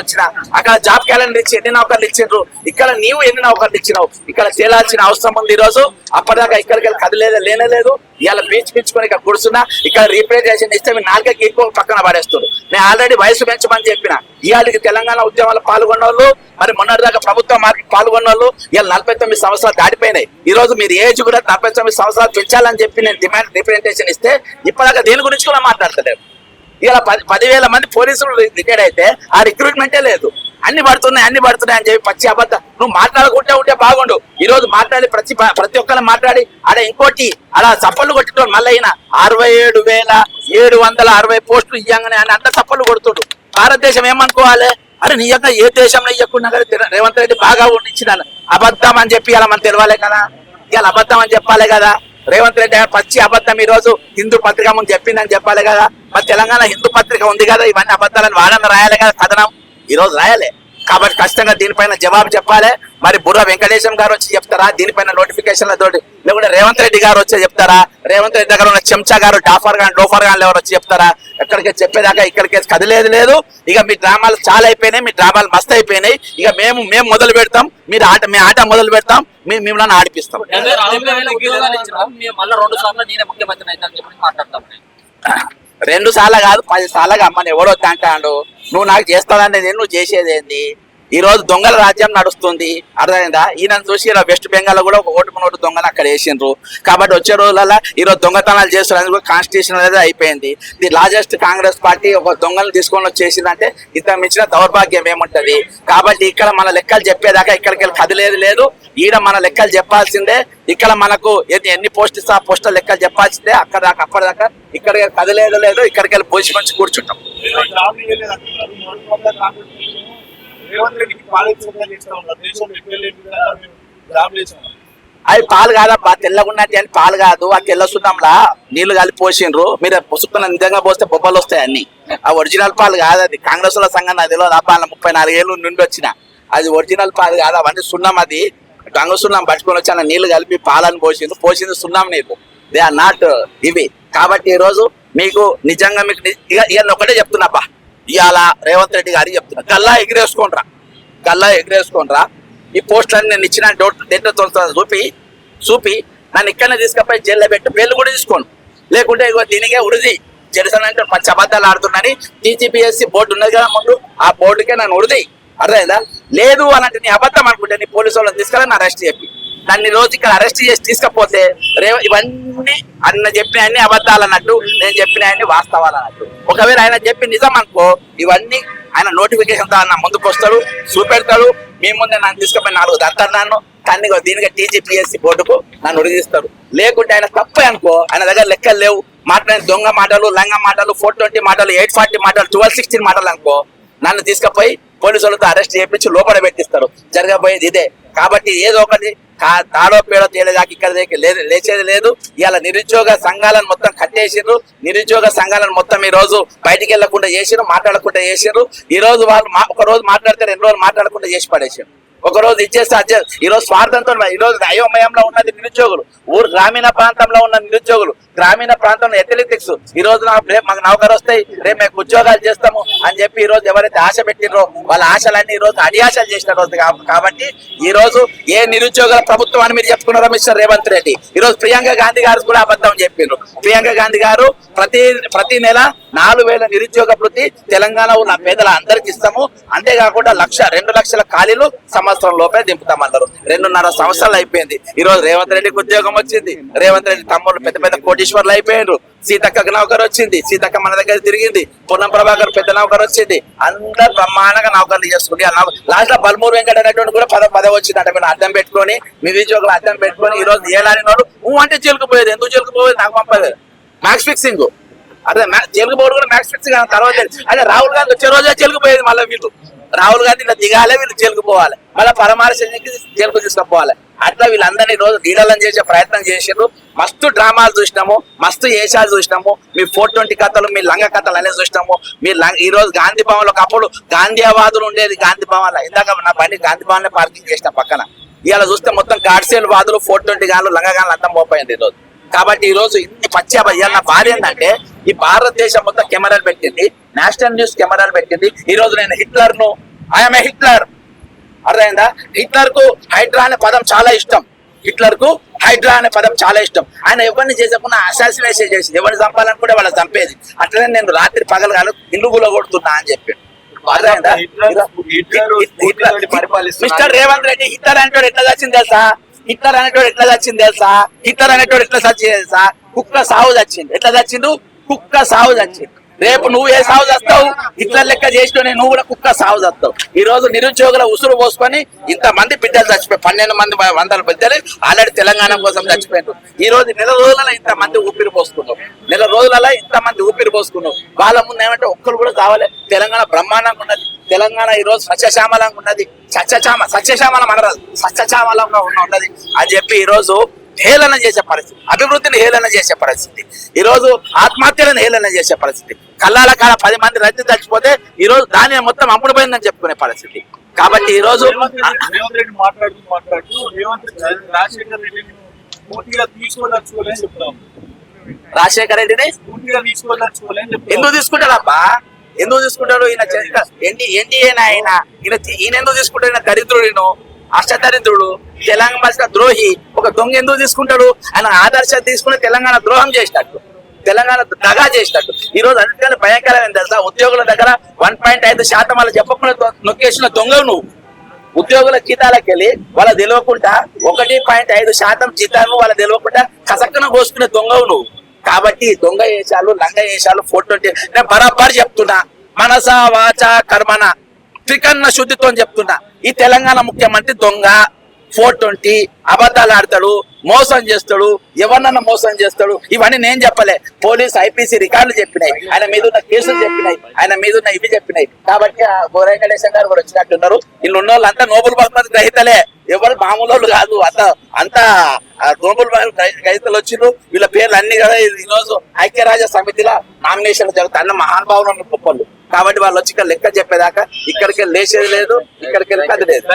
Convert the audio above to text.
వచ్చిన అక్కడ job calendar ఇచ్చి ఎన్ని నౌకర్లు ఇచ్చిండ్రు, ఇక్కడ నీవు ఎన్ని నౌకర్లు ఇచ్చినావు, ఇక్కడ తేలాల్సిన అవసరం ఉంది. ఈ రోజు అప్పటిదాకా ఇక్కడికి వెళ్ళి కదిలేదు లేనేలేదు. ఇవాళ బీచ్ పిచ్చుకొని ఇక్కడ కూర్చున్నా, ఇక్కడ రీప్రజెంటేషన్ ఇస్తే మీరు 4 ఎక్కువ పక్కన పడేస్తారు. నేను ఆల్రెడీ వయసు పెంచమని చెప్పిన. ఇవాళకి తెలంగాణ ఉద్యమాల్లో పాల్గొన్న వాళ్ళు, మరి మొన్నటిదాకా ప్రభుత్వ మార్కెట్ పాల్గొన్న వాళ్ళు ఇవాళ 49 సంవత్సరాలు దాటిపోయినాయి. ఈ రోజు మీరు ఏజ్ కూడా 49 సంవత్సరాలు పెంచాలని చెప్పి నేను డిమాండ్ రిప్రజెంటేషన్ ఇస్తే ఇప్పటిదాకా దేని గురించి కూడా మాట్లాడతలేరు. ఇలా 10,000 మంది పోలీసులు రిటైర్డ్ అయితే ఆ రిక్రూట్మెంటే లేదు. అన్ని పడుతున్నాయి అని చెప్పి పచ్చి అబద్ధం. నువ్వు మాట్లాడుకుంటే ఉంటే బాగుండు. ఈ రోజు మాట్లాడి ప్రతి ఒక్కరిని మాట్లాడి ఆడ ఇంకోటి అలా చప్పళ్ళు కొట్టడం మళ్ళీ అయినా 67,760 పోస్టులు ఇవ్వగానే అని అంత చప్పళ్ళు కొడుతుడు. భారతదేశం ఏమనుకోవాలి? అరే నిజంగా ఏ దేశంలో ఇవ్వకుండా రేవంత్ రెడ్డి బాగా ఉండిచ్చినాను. అబద్ధం అని చెప్పి ఇలా మనం తెలవాలి కదా, ఇవాళ అబద్ధం అని చెప్పాలి కదా. రేవంత్ రెడ్డి పచ్చి అబద్ధం ఈ రోజు హిందూ పత్రిక ముందు చెప్పిందని చెప్పాలి కదా. మరి తెలంగాణ హిందూ పత్రిక ఉంది కదా, ఇవన్నీ అబద్ధాలను వాడని రాయాలి కదా కథనం. ఈ రోజు రాయాలి కాబట్టి ఖచ్చితంగా దీనిపైన జవాబు చెప్పాలి. మరి బుర్ర వెంకటేశం గారు వచ్చి చెప్తారా దీనిపైన నోటిఫికేషన్లతోటి, లేకుంటే రేవంత్ రెడ్డి గారు వచ్చి చెప్తారా? రేవంత్ రెడ్డి దగ్గర ఉన్న చెంచా గారు డోఫర్ గారు ఎవరు వచ్చి చెప్తారా? ఎక్కడికి చెప్పేదాకా ఇక్కడికి కదిలేదు లేదు. ఇక మీ డ్రామాలు చాలా అయిపోయినాయి, మీ డ్రామాలు మస్తు అయిపోయినాయి. ఇక మేము మొదలు పెడతాం, మీ ఆట మొదలు పెడతాం, మిమ్మల్ని ఆడిపిస్తాం. 2 సార్లు కాదు 10 సార్లుగా అమ్మని ఎవరో అంటాడు. నువ్వు నాకు చేస్తానంటే నువ్వు చేసేది ఏంది? ఈ రోజు దొంగల రాజ్యం నడుస్తుంది, అర్థమైందా? ఈయన చూసి ఇలా వెస్ట్ బెంగాల్ కూడా ఒక ఓటు దొంగలు అక్కడ వేసిండ్రు. కాబట్టి వచ్చే రోజులలో ఈరోజు దొంగతనాలు చేస్తున్నారు. కాన్స్టిట్యూషన్ అనేది అయిపోయింది. ది లార్జెస్ట్ కాంగ్రెస్ పార్టీ ఒక దొంగలు తీసుకొని వచ్చేసిందంటే ఇంత మించిన దౌర్భాగ్యం ఏముంటది? కాబట్టి ఇక్కడ మన లెక్కలు చెప్పేదాకా ఇక్కడికి వెళ్ళి కదిలేదు లేదు. ఈడ మన లెక్కలు చెప్పాల్సిందే. ఇక్కడ మనకు ఎన్ని పోస్ట్ ఇస్తా ఆ పోస్టుల లెక్కలు చెప్పాల్సిందే. అప్పటిదాకా ఇక్కడికి కదిలేదు లేదు. ఇక్కడికి వెళ్ళి పొజిషన్ వచ్చి కూర్చుంటాం. అవి పాలు కాదబ్బా, తెల్లగున్నట్టు అని పాలు కాదు. ఆ తెల్ల సున్నంలా నీళ్లు కలిపి పోసిండ్రు. మీరు పుసుకున్న నిజంగా పోస్తే బొబ్బలు వస్తాయి అన్ని. ఆ ఒరిజినల్ పాలు కాదు. అది కాంగ్రెస్ లో సంఘం అది 34 ఏళ్ళు నుండి వచ్చిన అది ఒరిజినల్ పాలు కాదు. అవన్నీ సున్నం. అది గంగ సున్నం పట్టుకొని వచ్చి అన్న నీళ్లు కలిపి పాలను పోసింది సున్నం నీళ్ళు. దే ఆర్ నాట్ ఇవి. కాబట్టి ఈ రోజు మీకు నిజంగా మీకు ఇవన్నీ ఒకటే చెప్తున్నాబ్బా. ఇవాళ రేవంత్ రెడ్డి గారికి చెప్తున్నా, గల్లా ఎగిరేసుకోండ్రా. ఈ పోస్టులన్నీ నేను ఇచ్చిన డేట్లతో చూపి నన్ను ఇక్కడనే తీసుకపోయి జైల్లో పెట్టి బెయిల్ కూడా తీసుకోండి. లేకుంటే ఇగో దీనికే ఉడిది జెరసనంటే పచ్చి అబద్ధాలు ఆడుతున్నాని టీజీపీఎస్సీ బోర్డు ఉన్నది కదా ముందు, ఆ బోర్డుకే నన్ను ఉడిది. అర్థమైందా? లేదు అనంటే నీ అబద్ధం అనుకుంటే నీ పోలీసు వాళ్ళని తీసుకెళ్ళి అరెస్ట్ చెప్పి నన్ను రోజు ఇక్కడ అరెస్ట్ చేసి తీసుకపోతే ఇవన్నీ చెప్పిన అన్ని అబద్ధాలు అన్నట్టు, నేను చెప్పిన అన్ని వాస్తవాలు అన్నట్టు. ఒకవేళ ఆయన చెప్పి నిజం అనుకో, ఇవన్నీ ఆయన నోటిఫికేషన్ తో అన్న ముందుకు వస్తాడు, చూపెడతాడు. మీ ముందే నన్ను తీసుకుపోయి 4 దంతాను తన్ని దీనిగా టీజీపీఎస్సీ బోర్డుకు నన్ను ఉడిగిస్తాడు. లేకుంటే ఆయన తప్పే అనుకో, ఆయన దగ్గర లెక్కలు లేవు, మాట్లాడిన దొంగ మాటలు, లంగ మాటలు, 420 మాటలు, 840 మాటలు, 1216 మాటలు అనుకో, నన్ను తీసుకుపోయి పోలీసు వాళ్ళతో అరెస్ట్ చేయించి లోపల పెట్టిస్తారు. జరగబోయేది ఇదే. కాబట్టి ఏదో ఒకటి తాడో పేడో తేలేదాకా ఇక్కడ లేచేది లేదు. ఇవాళ నిరుద్యోగ సంఘాలను మొత్తం కట్టేసారు. నిరుద్యోగ సంఘాలను మొత్తం ఈ రోజు బయటికి వెళ్లకుండా చేసారు, మాట్లాడకుండా చేసారు. ఈ రోజు వాళ్ళు ఒక రోజు మాట్లాడితే 2 రోజులు మాట్లాడకుండా చేసి పడేసారు. ఒక రోజు ఇచ్చేస్తే ఈ రోజు స్వార్థంతో ఈ రోజు అయోమయంలో ఉన్నది నిరుద్యోగులు, గ్రామీణ ప్రాంతంలో ఉన్న నిరుద్యోగులు, గ్రామీణ ప్రాంతంలో అథ్లెటిక్స్. ఈ రోజు మాకు నౌకరు వస్తాయి, రేపు మేము ఉద్యోగాలు చేస్తాము అని చెప్పి ఈ రోజు ఎవరైతే ఆశ పెట్టిరో వాళ్ళ ఆశలన్నీ ఈ రోజు అడియాశలు చేసిన రోజు. కాబట్టి ఈ రోజు ఏ నిరుద్యోగుల ప్రభుత్వం అని మీరు చెప్పుకున్నారో మిస్టర్ రేవంత్ రెడ్డి, ఈ రోజు ప్రియాంక గాంధీ గారు కూడా అబద్ధం చెప్పిండ్రు. ప్రియాంక గాంధీ గారు ప్రతి నెల 4,000 నిరుద్యోగ వృత్తి తెలంగాణ ఉన్న పేదల అందరికి ఇస్తాము, అంతేకాకుండా 2 లక్షల ఖాళీలు సంవత్సరం లోపే దింపుతామన్నారు. 2.5 సంవత్సరాలు అయిపోయింది. ఈ రోజు రేవంత్ రెడ్డికి ఉద్యోగం వచ్చింది. రేవంత్ రెడ్డి తమ్ముళ్ళు పెద్ద కోటీశ్వర్లు అయిపోయారు. సీతక్క నౌకరు వచ్చింది, సీతక్క మన దగ్గర తిరిగింది. పొన్నం ప్రభాకర్ పెద్ద నౌకరు వచ్చింది. అందరు బ్రహ్మాండంగా నౌకర్లు చేసుకుంటే లాస్ట్ లో బల్మూరు వెంకట అనేటువంటి కూడా పదవి వచ్చింది. అంటే మీరు అర్థం పెట్టుకొని నిరుద్యోగులు అర్థం పెట్టుకొని ఈ రోజు ఏలాని వాడు అంటే జైలుకుపోయేది. ఎందుకు జైలుకుపోయేది నాకు పంపలేదు. మ్యాక్స్ ఫిక్సింగ్ అదే జైలుకు పోవడం కూడా మ్యాక్స్ ఫిక్సింగ్ తర్వాత అదే రాహుల్ గాంధీ వచ్చే రోజే జైలుకుపోయేది. మళ్ళీ వీళ్ళు రాహుల్ గాంధీ ఇలా దిగాలే, వీళ్ళు జైలుకు పోవాలి, మళ్ళీ పరమార్శకి జైలుకు తీసుకుపోవాలి. అట్లా వీళ్ళందరినీ రోజు లీడర్లను చేసే ప్రయత్నం చేసారు. మస్తు డ్రామాలు చూసినాము, మస్తు ఏషాలు చూసినాము, మీ 420 కథలు, మీ లంగ కథలు అనేది చూసినాము. ఈ రోజు గాంధీ భవన్ లో ఒకప్పుడు గాంధీవాదులు ఉండేది. గాంధీ భవన్ ఇందాక నా బండి గాంధీ భవన్ పార్కింగ్ చేసిన పక్కన. ఇవాళ చూస్తే మొత్తం గాడ్సేల్ వాదులు, 420 గాన్లు, లంగ గాన్లు అంతా మోపోయింది ఈ రోజు. కాబట్టి ఈ రోజు ఇన్ని పచ్చి నా బాధ ఏంటంటే ఈ భారతదేశం మొత్తం కెమెరాలు పెట్టింది, నేషనల్ న్యూస్ కెమెరాలు పెట్టింది. ఈ రోజు నేను హిట్లర్ ను ఐఎమ్ ఏ హిట్లర్. అర్థమైందా? హిట్లర్ కు హైడ్రా అనే పదం చాలా ఇష్టం. హిట్లర్ కు హైడ్రా అనే పదం చాలా ఇష్టం. ఆయన ఎవరిని చేసకుండా అసాసినేషన్ చేసి ఎవరిని చంపాలనుకుంటే వాళ్ళని చంపేది. అట్లనే నేను రాత్రి పగలగాను ఇల్లు గులగొడుతున్నా అని చెప్పి. మిస్టర్ రేవంత్ రెడ్డి హిట్లర్ అనేటోడు ఎట్లా చచ్చింది తెలుసా? హిట్లర్ అనేటోడు ఎట్లా చచ్చింది తెలుసా? హిట్లర్ అనేటోడు ఎట్లా చచ్చింది తెలుసా? కుక్క సావు చచ్చింది. ఎట్లా చచ్చిండు? కుక్క సావు చచ్చింది. రేపు నువ్వు ఏ సాగు చేస్తావు? హిట్లర్ లెక్క చేసినే నువ్వు కూడా కుక్క సాగు చేస్తావు. ఈ రోజు నిరుద్యోగుల ఉసురు పోసుకొని ఇంతమంది బిడ్డలు చచ్చిపోయి 12 మంది 100 బిడ్డలు ఆల్రెడీ తెలంగాణ కోసం చచ్చిపోయారు. ఈ రోజు నెల రోజులలో ఇంతమంది ఊపిరి పోసుకున్నావు. నెల రోజులలో ఇంతమంది ఊపిరి పోసుకున్నావు. వాళ్ళ ముందు ఏమంటే ఒక్కరు కూడా కావాలి. తెలంగాణ బ్రహ్మాండంగా ఉన్నది. తెలంగాణ ఈ రోజు సస్యశ్యామలంగా ఉన్నది. సస్యశ్యామలం అనరాదు, సస్యశ్యామలంగా ఉన్నది అని చెప్పి ఈ రోజు హేళన చేసే పరిస్థితి, అభివృద్ధిని హేళన చేసే పరిస్థితి, ఈ రోజు ఆత్మహత్యలను హేళన చేసే పరిస్థితి, కళ్ళాల కాడ 10 మంది రైతు చచ్చిపోతే ఈ రోజు దాని మొత్తం అమ్ముడుపోయిందని చెప్పుకునే పరిస్థితి. కాబట్టి ఈ రోజు రేవంత్ రెడ్డి మాట్లాడుతూ రాజశేఖర్ రెడ్డిని పూర్తిగా తీసుకోదలుచుకోలేని చెప్తాం. రాజశేఖర రెడ్డిని ఎందుకు తీసుకుంటాడబ్బా? ఎందుకు తీసుకుంటాడు? ఈయన ఎన్డీఏనా ఆయన? ఈయన ఎందుకు తీసుకుంటాడు? ఈయన దరిద్రుడు, అష్టదరిద్రుడు, తెలంగాణ ద్రోహి, ఒక దొంగ ఎందుకు తీసుకుంటాడు? ఆయన ఆదర్శం తీసుకుని తెలంగాణ ద్రోహం చేసినట్టు, తెలంగాణ దగా చేసినట్టు. ఈ రోజు అన్నిటికన్నా భయంకరమైన తెలుసా? ఉద్యోగుల దగ్గర 1.5% వాళ్ళు చెప్పకుండా నొక్కేసిన దొంగవు నువ్వు. ఉద్యోగుల జీతాలకు వెళ్ళి వాళ్ళ తెలియకుండా 1.5% జీతాలు వాళ్ళ తెలియకుండా కసక్కన కోసుకునే దొంగవు నువ్వు. కాబట్టి దొంగ వేషాలు, లంగ వేషాలు, ఫోటో నేను బరాబర్ చెప్తున్నా, మనస వాచ కర్మన త్రికన్న శుద్ధితో చెప్తున్నా. ఈ తెలంగాణ ముఖ్యమంత్రి దొంగ, 420 అబద్ధాలు ఆడతాడు, మోసం చేస్తాడు, ఎవరినన్నా మోసం చేస్తాడు. ఇవన్నీ నేను చెప్పలే, పోలీస్ ఐపీసీ రికార్డులు చెప్పినాయి, ఆయన మీద ఉన్న కేసులు చెప్పినాయి, ఆయన మీద ఉన్న ఇవి చెప్పినాయి. కాబట్టి ఆ గోరెంకటేశ్వర గారు కూడా వచ్చినట్టున్నారు. వీళ్ళు ఉన్న వాళ్ళు అంతా నోబెల్ బహుమతి గ్రహీతలే, ఎవరు మామూలు కాదు. అంతా నోబెల్ గ్రహీతలు వచ్చిండ్రు. వీళ్ళ పేర్లు అన్ని కదా ఈ రోజు ఐక్యరాజ్య సమితిలో నామినేషన్ జరుగుతాయి. అన్న మహానుభావులు గొప్పలు. కాబట్టి వాళ్ళు వచ్చి ఇక్కడ లెక్క చెప్పేదాకా ఇక్కడికి లేచేది లేదు, ఇక్కడికి వెళ్ళి అది లేదు.